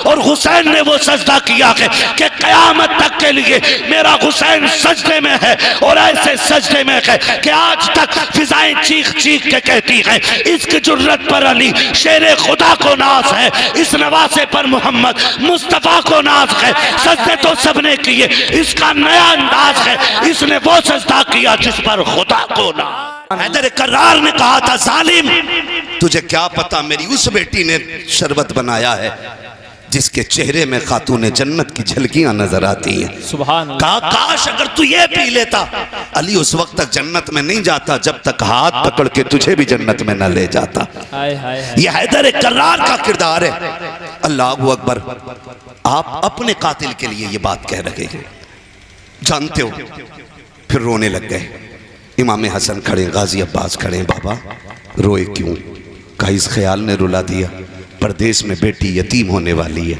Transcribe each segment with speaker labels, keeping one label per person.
Speaker 1: और हुसैन ने वो सजदा किया कि क़यामत तक के लिए मेरा हुसैन सजदे में है, और ऐसे सजदे में है कि आज तक फिजाएं चीख चीख के कहती हैं इसकी जुर्रत पर अली शेरे खुदा को नाज है, इस नवासे पर मोहम्मद मुस्तफा को नाज है। सजदे तो सबने किए, इसका नया अंदाज है, इसने वो सजदा किया जिस पर खुदा को नाज। हैदर कर्रार ने कहा था जालिम तुझे क्या पता मेरी उस बेटी ने शरबत बनाया है जिसके चेहरे में खातून जन्नत की झलकियां नजर आती हैं। सुभान अल्लाह। कहा काश अगर तू ये पी लेता। अली उस वक्त तक जन्नत में नहीं जाता जब तक हाथ पकड़ के तुझे भी जन्नत में न ले जाता। ये हैदर कर्रार का किरदार है। अल्लाहू अकबर। आप अपने कातिल के लिए ये बात कह रहे हैं, जानते हो। फिर रोने लग गए। इमाम हसन खड़े, गाजी अब्बास खड़े। बाबा रोए क्यों? कहा इस ख्याल ने रुला दिया, परदेश में बेटी यतीम होने वाली है,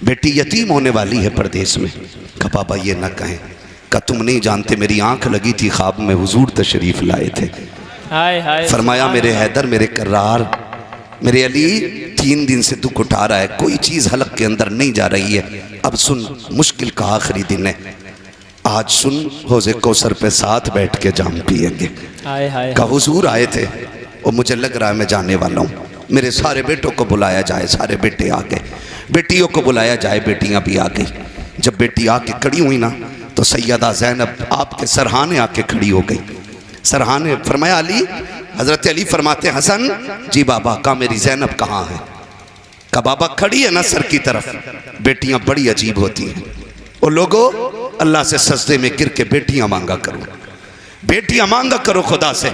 Speaker 1: बेटी यतीम होने वाली है परदेश में। कहा बाबा ये ना कहें। कहा तुम नहीं जानते मेरी आंख लगी थी, ख्वाब में हुजूर तशरीफ लाए थे। फरमाया मेरे हैदर, मेरे कर्रार, मेरे अली 3 दिन से दुख उठा रहा है, कोई चीज़ हलक के अंदर नहीं जा रही है। अब सुन, मुश्किल का आखिरी दिन है, आज सुन, हौज़े कौसर पे साथ बैठ के जाम पिएंगे। कहा हुजूर आए थे और मुझे लग रहा है मैं जाने वाला हूँ, मेरे सारे बेटों को बुलाया जाए। सारे बेटे आ गए, बेटियों को बुलाया जाए, बेटियां भी आ गई। जब बेटी आके खड़ी हुई ना तो सैयदा ज़ैनब आपके सरहाने आके खड़ी हो गई। सरहाने फरमाया अली, हजरत अली फरमाते हसन जी बाबा। का मेरी ज़ैनब कहाँ है? का बाबा खड़ी है ना सर की तरफ। बेटियां बड़ी अजीब होती हैं। और लोगों अल्लाह से सजदे में गिर के बेटियां मांगा करो, बेटियां मांगा करो खुदा से।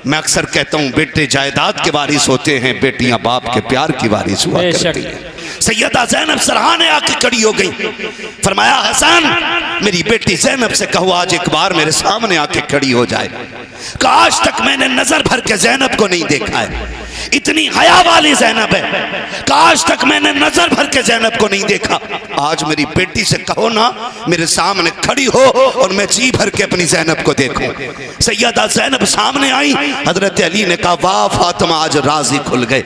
Speaker 1: मैं अक्सर कहता हूँ बेटे जायदाद के वारिस होते हैं, बेटियां बाप के प्यार की वारिस हुआ करती हैं। सैयदा ज़ैनब सरहाने आके खड़ी हो गई। फरमाया हसन मेरी बेटी ज़ैनब से कहो आज एक बार मेरे सामने आके खड़ी हो जाए। आज तक मैंने नजर भर के ज़ैनब को नहीं देखा है, इतनी हया वाली ज़ैनब है। आज तक मैंने नजर भर के ज़ैनब को नहीं देखा। आज मेरी बेटी से कहो ना मेरे सामने खड़ी हो और मैं जी भर के अपनी ज़ैनब को देखूं। सैयदा ज़ैनब सामने आई। हजरत अली ने कहा वाह फातिमा, आज राज़ी खुल गए,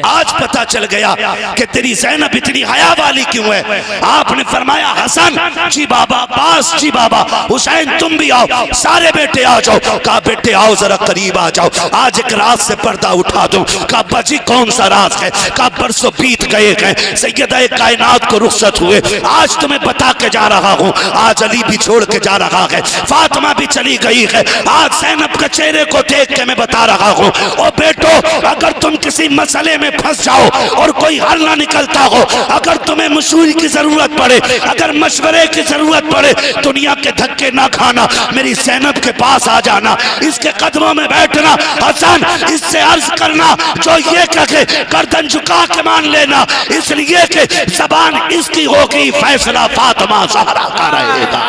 Speaker 1: आज पता चल गया कि तेरी ज़ैनब इतनी हया वाली क्यों है। आपने फरमाया हसन जी बाबा, अब्बास जी बाबा, हुसैन तुम भी आओ, सारे बेटे आ जाओ। कहा बेटे आओ जरा करीब आ जाओ, आज एक राज से पर्दा उठा दो। कहा बजी कौन सा राज है? कहा बरसों बीत गए हैं, सैयदा कायनात को रुखसत हुए, आज तुम्हें बता के जा रहा हूँ। आज अली भी छोड़ के जा रहा है, फातिमा भी चली गई है, आज ज़ैनब के चेहरे को देख के मैं बता रहा हूँ। और बेटो अगर तुम किसी मसले में फंस जाओ और कोई हल ना निकलता हो, अगर तुम्हें मशवरे की जरूरत पड़े, अगर मशवरे की जरूरत पड़े, दुनिया के धक्के ना खाना, मेरी ज़ैनब के पास आ जाना, इसके कदमों में बैठना। हसन इससे अर्ज करना जो ये कहे गर्दन झुका के मान लेना, इसलिए कि जबान इसकी होगी, फैसला फातिमा ज़हरा का रहेगा।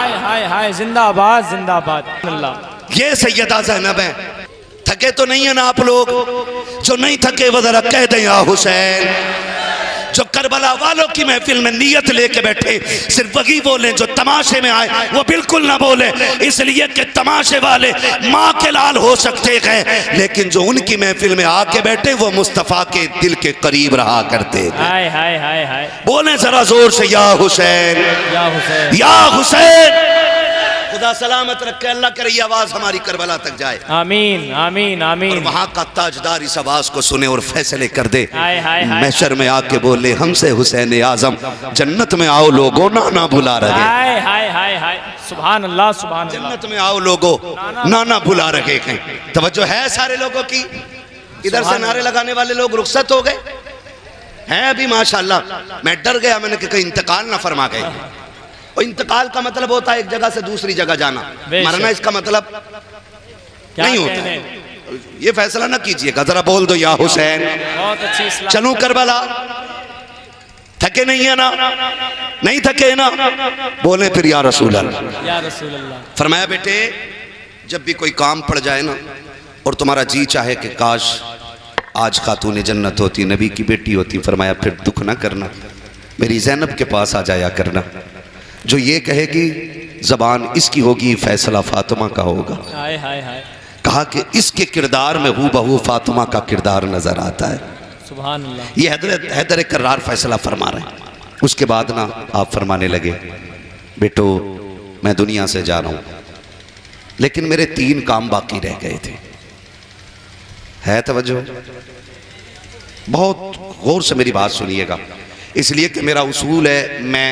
Speaker 2: हाय जिंदाबाद जिंदाबाद।
Speaker 1: ये सैयदा ज़ैनब है। थके तो नहीं है ना आप लोग? जो नहीं थके वो जरा कह दें या हुसैन। जो करबला वालों की महफिल में नियत लेके बैठे सिर्फ वही बोले, जो तमाशे में आए वो बिल्कुल ना बोले, इसलिए कि तमाशे वाले माँ के लाल हो सकते हैं, लेकिन जो उनकी महफिल में आके बैठे वो मुस्तफ़ा के दिल के करीब रहा करते हैं। बोले जरा जोर से या हुसैन, या हुसैन, या हुसैन। खुदा सलामत रखे, अल्लाह करे ये आवाज हमारी करबला तक जाए। आमीन आमीन आमीन। और वहाँ का ताजदार इस आवाज को सुने और फैसले कर दे। महशर में आके बोले हमसे हुसैन आजम, जन्नत में आओ लोगों ना ना भुला रहे।
Speaker 2: हाय हाय हाय हाय, सुभान अल्लाह सुभान अल्लाह।
Speaker 1: जन्नत में आओ लोगों ना ना भुला रहे हैं। तवज्जो है सारे लोगों की? इधर से नारे लगाने वाले लोग रुखसत हो गए हैं अभी माशाल्लाह। मैं डर गया, मैंने कहा इंतकाल ना फरमा गए। और इंतकाल का मतलब होता है एक जगह से दूसरी जगह जाना, मरना इसका मतलब नहीं होता है। ये फैसला ना कीजिएगा, जरा बोल दो या हुसैन।
Speaker 2: बहुत अच्छी।
Speaker 1: चलूं करबला? थके नहीं है ना? नहीं थके ना? बोले फिर या रसूल अल्लाह,
Speaker 2: या रसूल अल्लाह।
Speaker 1: फरमाया बेटे जब भी कोई काम पड़ जाए ना और तुम्हारा जी चाहे कि काश आज खातून जन्नत होती, नबी की बेटी होती, फरमाया फिर दुख ना करना, मेरी ज़ैनब के पास आ जाया करना। जो ये कहेगी जबान इसकी होगी, फैसला फातिमा का होगा।
Speaker 2: हाय हाय हाय।
Speaker 1: कहा कि इसके किरदार में हूबहू फातिमा का किरदार नजर आता है।
Speaker 2: सुभान अल्लाह।
Speaker 1: ये हैदर कर्रार फैसला फरमा रहे हैं। उसके बाद ना आप फरमाने लगे, बेटो मैं दुनिया से जा रहा हूं, लेकिन मेरे 3 काम बाकी रह गए थे। है तवज्जो? बहुत गौर से मेरी बात सुनिएगा, इसलिए कि मेरा उसूल है, मैं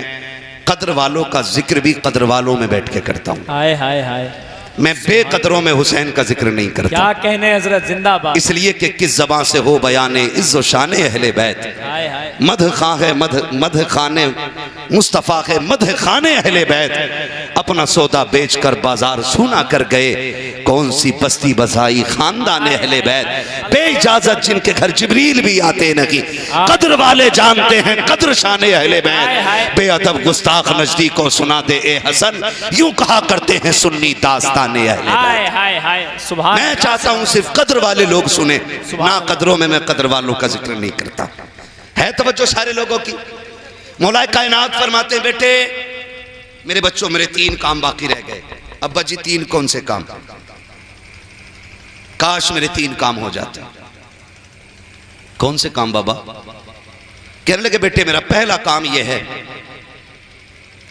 Speaker 1: कद्र वालों का जिक्र भी कद्र वालों में बैठ के करता हूं।
Speaker 2: हाय हाय हाय,
Speaker 1: मैं बेकदरों में हुसैन का जिक्र नहीं करता।
Speaker 2: क्या कहने हजरत, जिंदाबाद।
Speaker 1: इसलिए कि किस ज़बान से हो बयाने इज़्ज़ो शाने अहले बैत,
Speaker 2: हाय हाय,
Speaker 1: मध खां है मध खाने मुस्तफ़ा है मध खाने अहले बैत, अपना सौदा बेच कर बाजार सूना कर गए, कौन सी बस्ती बसाई खानदान अहले बैत, बेइजाजत जिनके घर जिब्रील भी आते नहीं, कद्र वाले जानते हैं कद्र शाने अहले बैत, बेअदब गुस्ताख नजदीकों सुना दे ए हसन, यूं कहा करते हैं सुन्नी दास्तान।
Speaker 2: हाय हाय हाय, सुभान।
Speaker 1: मैं चाहता हूं सिर्फ कद्र वाले लोग सुने, ना कद्रों में मैं कद्र वालों का जिक्र नहीं करता। है तवज्जो सारे लोगों की? मौलाए कायनात फरमाते हैं, बेटे मेरे बच्चों मेरे 3 काम बाकी रह गए। अब्बा जी 3 कौन से काम? काश मेरे 3 काम हो जाते। कौन से काम बाबा? कहने लगे, बेटे मेरा पहला काम यह है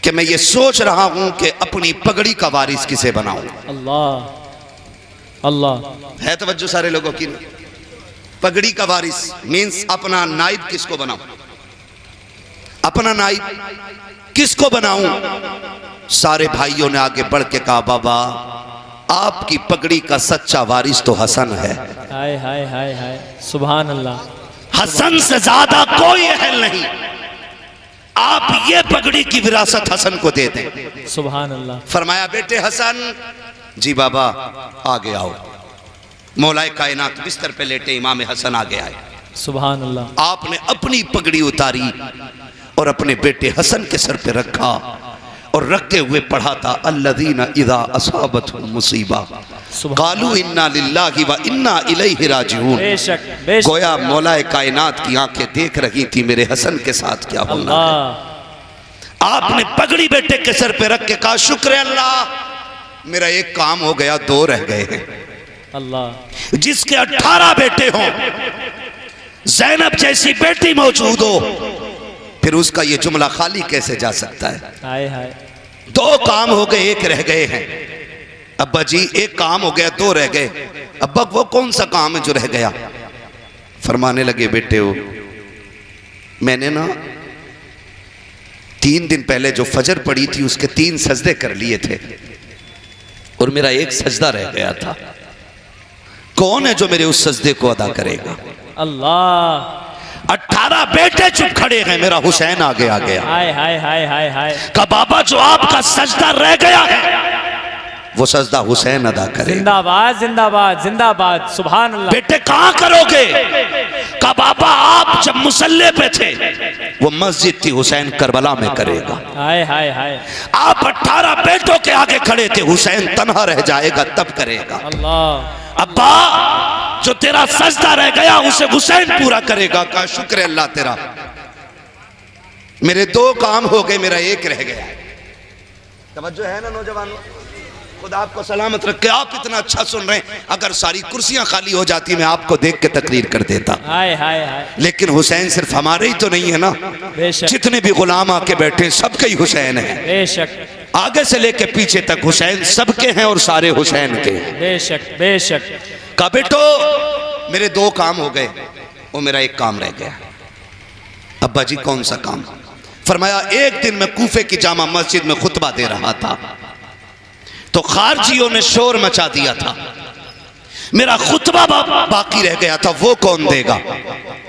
Speaker 1: कि मैं ये सोच रहा हूं कि अपनी पगड़ी का वारिस किसे बनाऊं।
Speaker 2: अल्लाह अल्लाह,
Speaker 1: है तवज्जो सारे लोगों की? पगड़ी का वारिस मीन्स अपना नाइब किसको बनाऊं? अपना नाइब किसको बनाऊं? सारे भाइयों ने आगे बढ़ के कहा, बाबा आपकी पगड़ी का सच्चा वारिस तो हसन है।
Speaker 2: हाय हाय हाय हाय, सुभान अल्लाह।
Speaker 1: हसन से ज्यादा कोई अहल नहीं, आप ये पगड़ी की विरासत हसन को दे दें।
Speaker 2: सुभान अल्लाह।
Speaker 1: फरमाया, बेटे हसन जी बाबा आगे आओ। मौलाए कायनात बिस्तर पे लेटे इमाम हसन आगे आए।
Speaker 2: सुभान अल्लाह।
Speaker 1: आपने अपनी पगड़ी उतारी और अपने बेटे हसन के सर पे रखा और रखते हुए पढ़ा था, अल्लज़ीना इज़ा असाबतहुम मुसीबा क़ालू इन्ना लिल्लाहि व इन्ना इलैहि राजिऊन।
Speaker 2: बेशक बेशक,
Speaker 1: गोया मौलाए कायनात की आंखें देख रही थी मेरे हसन के साथ क्या होना है। आपने पगड़ी बेटे के सर पे रख के कहा, शुक्र अल्लाह मेरा 1 काम हो गया, 2 रह गए हैं।
Speaker 2: अल्लाह।
Speaker 1: जिसके 18 बेटे हों, ज़ैनब जैसी बेटी मौजूद हो, फिर उसका ये जुमला खाली कैसे जा सकता है?
Speaker 2: हाय हाय,
Speaker 1: 2 काम हो गए, 1 रह गए हैं। अब्बा जी 1 काम हो गया, 2 रह गए। अब्बा वो कौन सा काम है जो रह गया? फरमाने लगे, बेटे हो मैंने ना 3 दिन पहले जो फजर पड़ी थी उसके 3 सजदे कर लिए थे और मेरा 1 सजदा रह गया था। कौन है जो मेरे उस सजदे को अदा करेगा?
Speaker 2: अल्लाह।
Speaker 1: 18 बेटे चुप खड़े हैं, मेरा हुसैन आगे आ गया।
Speaker 2: हाय हाय हाय हाय हाय,
Speaker 1: का बाबा जो आपका सजदा रह गया है वो सजदा हुसैन अदा करे।
Speaker 2: जिंदाबाद जिंदाबाद जिंदाबाद, सुभान अल्लाह।
Speaker 1: बेटे कहां करोगे? का बाबा आप जब मुसल्ले पे थे, वो मस्जिद थी, हुसैन करबला में करेगा।
Speaker 2: हाय हाय हाय,
Speaker 1: आप 18 बेटों के आगे खड़े थे, हुसैन तन्हा रह जाएगा तब करेगा।
Speaker 2: अल्लाह।
Speaker 1: अब्बा जो तेरा सजदा रह गया उसे हुसैन पूरा करेगा। का शुक्र अल्लाह तेरा, मेरे 2 काम हो गए, मेरा 1 रह गया। तवज्जो है ना नौजवानों? खुदा आपको सलामत रखे। आप इतना अच्छा सुन रहे हैं, अगर सारी कुर्सियां खाली हो जाती मैं आपको देख के तकरीर कर देता।
Speaker 2: हाय हाय हाय,
Speaker 1: लेकिन हुसैन सिर्फ हमारे ही तो नहीं है ना,
Speaker 2: बेशक।
Speaker 1: जितने भी गुलाम आके बैठे सबके ही हुसैन है।
Speaker 2: बेशक,
Speaker 1: आगे से लेके पीछे तक हुसैन सबके हैं और सारे हुसैन के हैं।
Speaker 2: बेशक बेशक।
Speaker 1: का बेटो मेरे 2 काम हो गए और मेरा 1 काम रह गया। अब्बा जी कौन सा काम? फरमाया, एक दिन मैं कूफे की जामा मस्जिद में खुतबा दे रहा था तो खारजियों ने शोर मचा दिया था, मेरा खुतबा बाकी रह गया था, वो कौन देगा?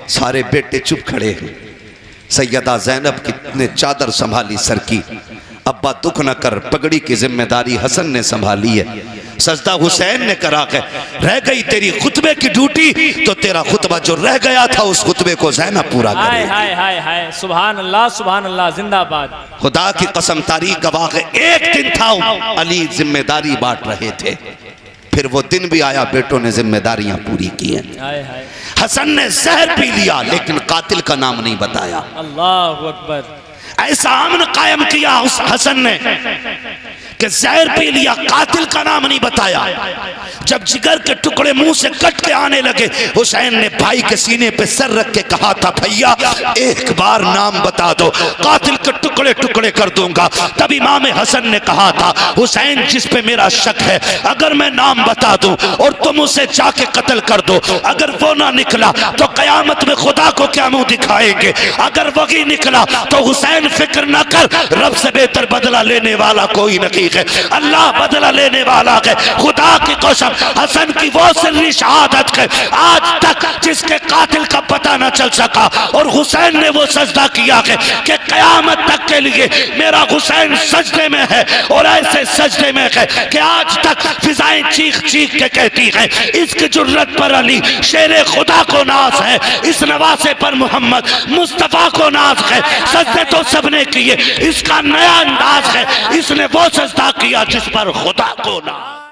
Speaker 1: सारे बेटे चुप खड़े हैं। सैयदा ज़ैनब ने चादर संभाली सर की, अब्बा दुख न कर, पगड़ी की जिम्मेदारी हसन ने संभाली है। सजदा हुसैन ने करा के रह गई तेरी खुतबे की ड्यूटी, तो तेरा खुतबा जो रह गया था उस खुतबे को ज़ैनब पूरा करे।
Speaker 2: हाय हाय हाय हाय, सुभान अल्लाह जिंदाबाद।
Speaker 1: खुदा की कसम तारीख गवाह है, एक दिन था अली जिम्मेदारी बांट रहे थे, फिर वो दिन भी आया, बेटों ने जिम्मेदारियां पूरी की हैं।
Speaker 2: हाय हाय,
Speaker 1: हसन ने जहर पी लिया लेकिन कातिल का नाम नहीं बताया।
Speaker 2: अल्लाह अकबर।
Speaker 1: ऐसा अमन कायम किया उस हसन ने कि जहर पी लिया, कातिल का नाम नहीं बताया। जब जिगर के टुकड़े मुंह से कट के आने लगे, हुसैन ने भाई के सीने पे सर रख के कहा था, भैया एक बार नाम बता दो, कातिल के टुकड़े टुकड़े कर दूंगा। तब इमाम हसन ने कहा था, हुसैन जिस पे मेरा शक है, अगर मैं नाम बता दूं और तुम उसे जाके कत्ल कर दो, अगर वो ना निकला तो कयामत में खुदा को क्या मुंह दिखाएंगे, अगर वही निकला तो हुसैन फिक्र न कर, रब से बेहतर बदला लेने वाला कोई नहीं है, अल्लाह बदला लेने वाला है। खुदा की कसम, हसन की वो सिर्री शहादत है आज तक जिसके कातिल का पता न चल सका, और हुसैन ने वो सजदा किया है कि कयामत तक के लिए मेरा हुसैन सजदे में है, और ऐसे सजदे में है कि आज तक फिजाएं चीख चीख के कहती हैं, इसकी जुर्रत पर अली शेरे खुदा को नाज है, इस नवासे पर मोहम्मद मुस्तफा को नाज है। सजदे तो सबने किए, इसका नया अंदाज है, इसने वो सजदा किया जिस पर खुदा को नाज।